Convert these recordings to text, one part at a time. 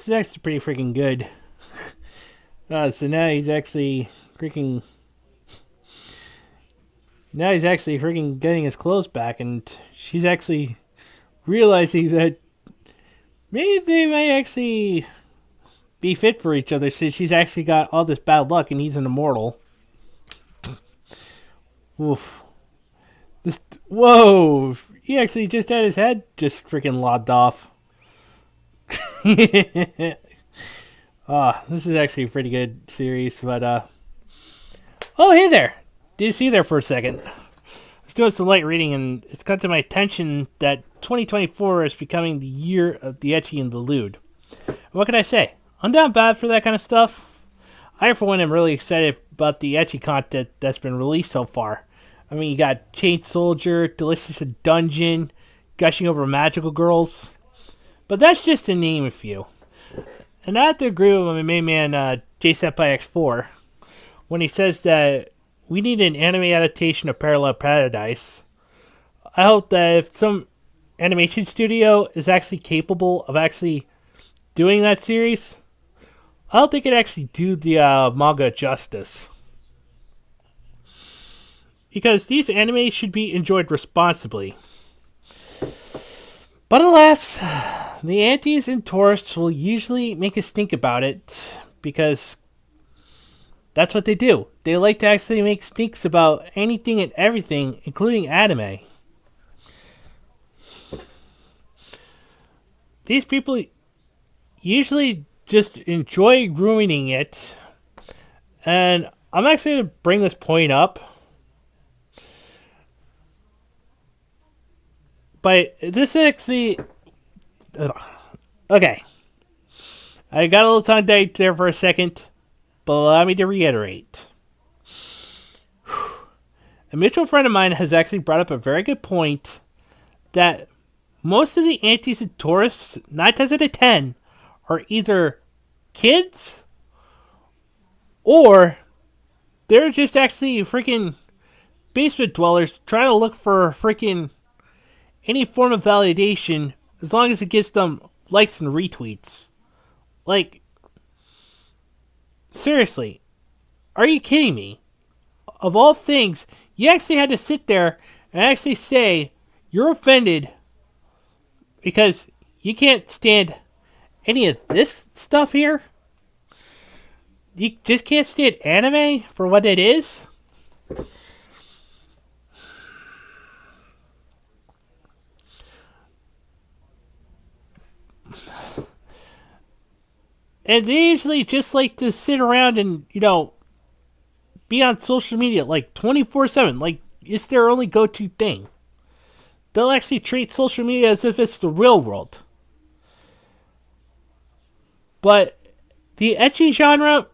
this is actually pretty freaking good. So now he's actually freaking getting his clothes back, and she's actually realizing that maybe they might actually be fit for each other since she's actually got all this bad luck and he's an immortal. Oof. Whoa! He actually just had his head just freaking lobbed off. This is actually a pretty good series, but oh, hey there! Did you see there for a second? I was doing some light reading, and it's come to my attention that 2024 is becoming the year of the Ecchi and the Lewd. What can I say? I'm down bad for that kind of stuff. I, for one, am really excited about the Ecchi content that's been released so far. I mean, you got Chain Soldier, Delicious Dungeon, Gushing Over Magical Girls. But that's just to name a few. And I have to agree with my main man, J-Senpai-X4, when he says that we need an anime adaptation of Parallel Paradise. I hope that if some animation studio is actually capable of actually doing that series, I hope they could actually do the manga justice. Because these anime should be enjoyed responsibly. But alas, the antis and tourists will usually make us think about it, because that's what they do. They like to actually make stinks about anything and everything, including anime. These people usually just enjoy ruining it, and I'm actually going to bring this point up. But this actually... Okay. I got a little tongue-tied there for a second, but allow me to reiterate. A mutual friend of mine has actually brought up a very good point that most of the antis and tourists, 9 times out of 10, are either kids or they're just actually freaking basement dwellers trying to look for freaking any form of validation as long as it gets them likes and retweets. Like, seriously, are you kidding me? Of all things, you actually had to sit there and actually say you're offended because you can't stand any of this stuff here? You just can't stand anime for what it is? And they usually just like to sit around and, be on social media like 24/7. Like, it's their only go-to thing. They'll actually treat social media as if it's the real world. But the ecchi genre,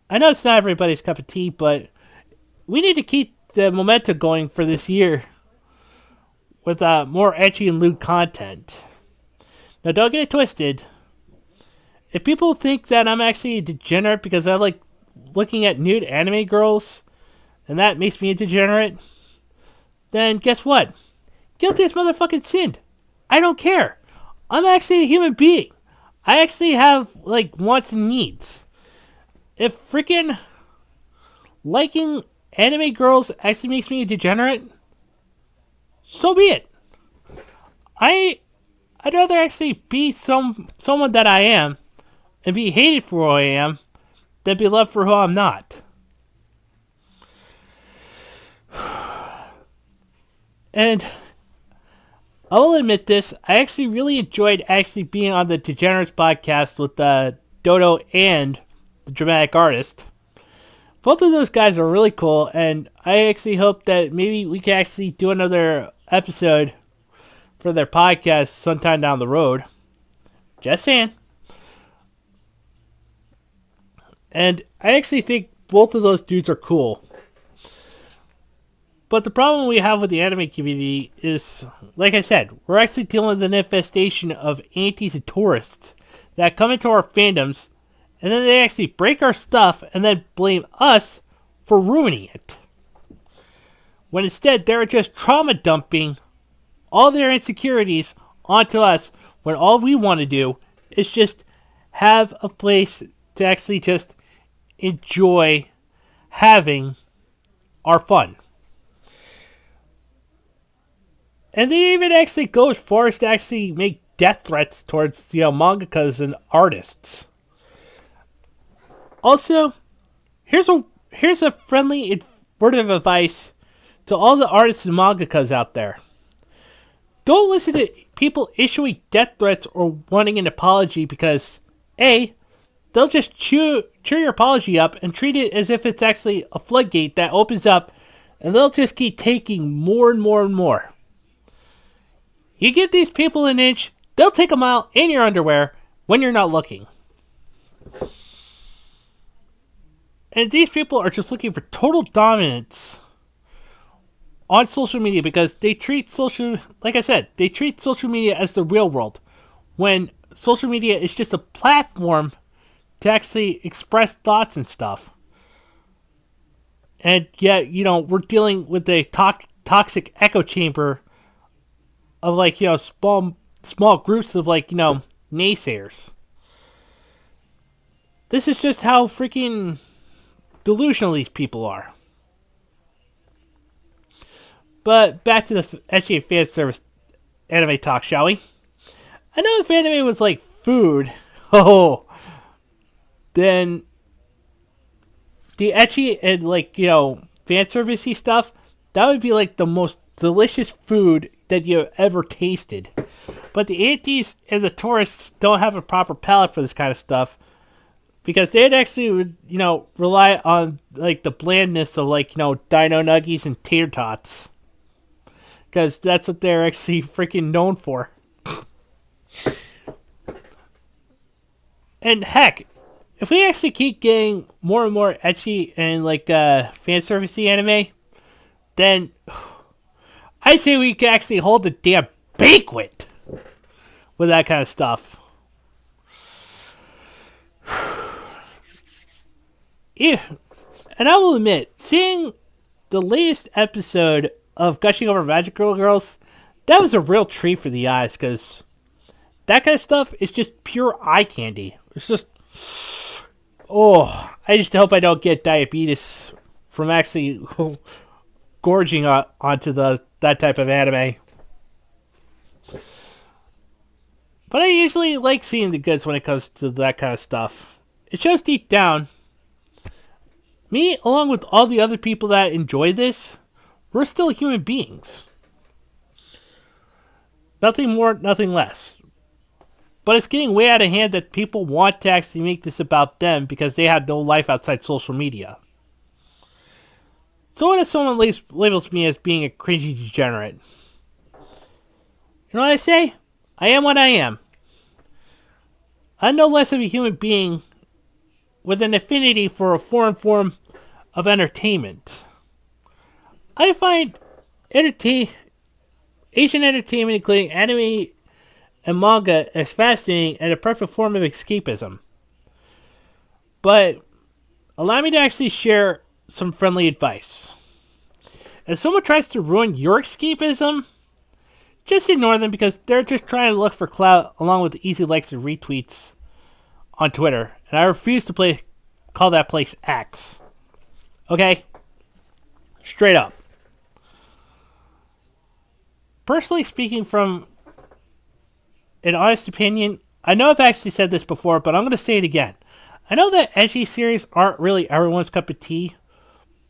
I know it's not everybody's cup of tea, but we need to keep the momentum going for this year with more ecchi and lewd content. Now, don't get it twisted. If people think that I'm actually a degenerate because I like looking at nude anime girls, and that makes me a degenerate, then guess what? Guilty as motherfucking sin. I don't care. I'm actually a human being. I actually have, wants and needs. If freaking liking anime girls actually makes me a degenerate, so be it. I'd rather actually be someone that I am and be hated for who I am than be loved for who I'm not. And I will admit this, I actually really enjoyed being on the Degenerates podcast with Dodo and the Dramatic Artist. Both of those guys are really cool, and I actually hope that maybe we can actually do another episode for their podcast sometime down the road. Just saying. And I actually think both of those dudes are cool. But the problem we have with the anime community is, like I said, we're actually dealing with an infestation of antis and tourists that come into our fandoms, and then they actually break our stuff and then blame us for ruining it. When instead they're just trauma dumping all their insecurities onto us when all we want to do is just have a place to actually just enjoy having our fun. And they even actually go as far as to actually make death threats towards mangakas and artists. Also, here's a friendly word of advice to all the artists and mangakas out there. Don't listen to people issuing death threats or wanting an apology because A, they'll just chew your apology up and treat it as if it's actually a floodgate that opens up, and they'll just keep taking more and more and more. You give these people an inch, they'll take a mile in your underwear when you're not looking. And these people are just looking for total dominance on social media because they treat social media as the real world, when social media is just a platform to actually express thoughts and stuff. And yet, we're dealing with a toxic echo chamber of small groups of naysayers. This is just how freaking delusional these people are. But back to the Ecchi fan service anime talk, shall we? I know if anime was like food, then the Ecchi and fan servicey stuff, that would be like the most delicious food that you ever tasted. But the antis and the tourists don't have a proper palate for this kind of stuff, because they'd actually would rely on the blandness of Dino Nuggies and Tater Tots, because that's what they're actually freaking known for. And heck, if we actually keep getting more and more ecchi and fan servicey anime, then I say we could actually hold a damn banquet with that kind of stuff. Yeah. And I will admit, seeing the latest episode of Gushing Over Magical Girls, that was a real treat for the eyes, because that kind of stuff is just pure eye candy. It's just, I just hope I don't get diabetes from actually gorging onto that type of anime. But I usually like seeing the goods when it comes to that kind of stuff. It shows deep down, me, along with all the other people that enjoy this, we're still human beings. Nothing more, nothing less. But it's getting way out of hand that people want to actually make this about them because they have no life outside social media. So what if someone labels me as being a cringy degenerate? You know what I say? I am what I am. I'm no less of a human being with an affinity for a foreign form of entertainment. I find Asian entertainment, including anime and manga, as fascinating and a perfect form of escapism. But allow me to actually share some friendly advice. If someone tries to ruin your escapism, just ignore them, because they're just trying to look for clout along with the easy likes and retweets on Twitter. And I refuse to call that place X. Okay? Straight up. Personally speaking, from an honest opinion, I know I've actually said this before, but I'm going to say it again. I know that ecchi series aren't really everyone's cup of tea,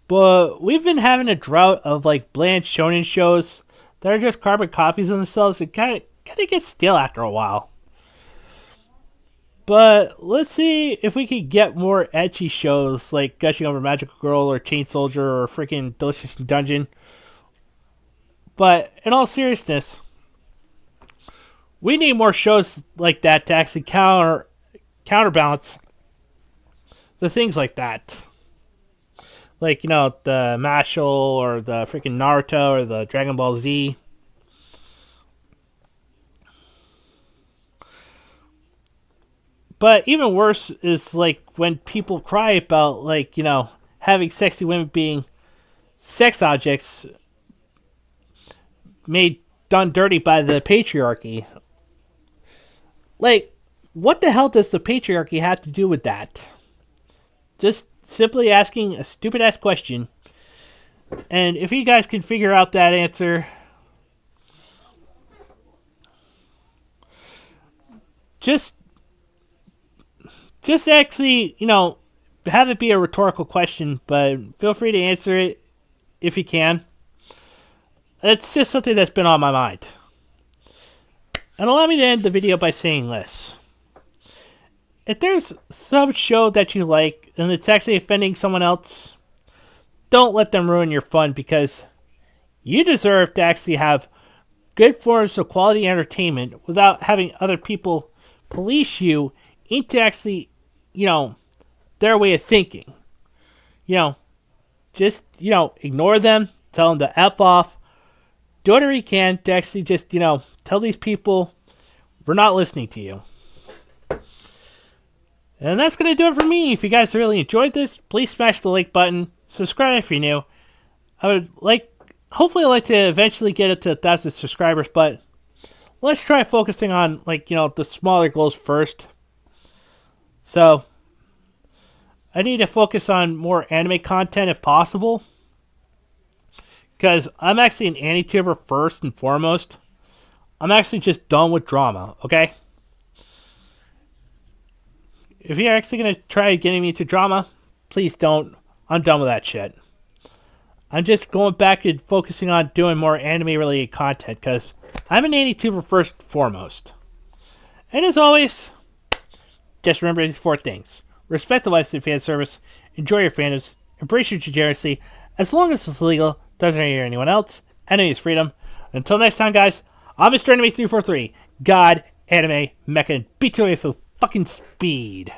but we've been having a drought of bland shonen shows that are just carbon copies of themselves. It kind of gets stale after a while. But let's see if we can get more ecchi shows like Gushing Over Magical Girl or Chain Soldier or freaking Delicious Dungeon. But in all seriousness, we need more shows like that to actually counterbalance the things like that. The Mashle or the freaking Naruto or the Dragon Ball Z. But even worse is when people cry about having sexy women being sex objects done dirty by the patriarchy. What the hell does the patriarchy have to do with that? Just simply asking a stupid ass question. And if you guys can figure out that answer, just actually, have it be a rhetorical question, but feel free to answer it if you can. It's just something that's been on my mind. And allow me to end the video by saying this. If there's some show that you like and it's actually offending someone else, don't let them ruin your fun, because you deserve to actually have good forms of quality entertainment without having other people police you into actually, their way of thinking. Just, ignore them, tell them to F off, do whatever you can to actually just, tell these people we're not listening to you. And that's going to do it for me. If you guys really enjoyed this, please smash the like button, subscribe if you're new. Hopefully I'd like to eventually get it to 1,000 subscribers, but let's try focusing on, the smaller goals first. So, I need to focus on more anime content if possible, because I'm actually an anituber first and foremost. I'm actually just done with drama, okay? If you're actually going to try getting me to drama, please don't. I'm done with that shit. I'm just going back and focusing on doing more anime-related content, because I'm an anituber first and foremost. And as always, just remember these 4 things. Respect the licensed fan service, enjoy your fandoms, embrace your degeneracy, as long as it's legal, doesn't hurt anyone else, enemy is freedom. Until next time, guys, I'm Mr. Anime 343, God, Anime, Mecha, and beat away for fucking speed.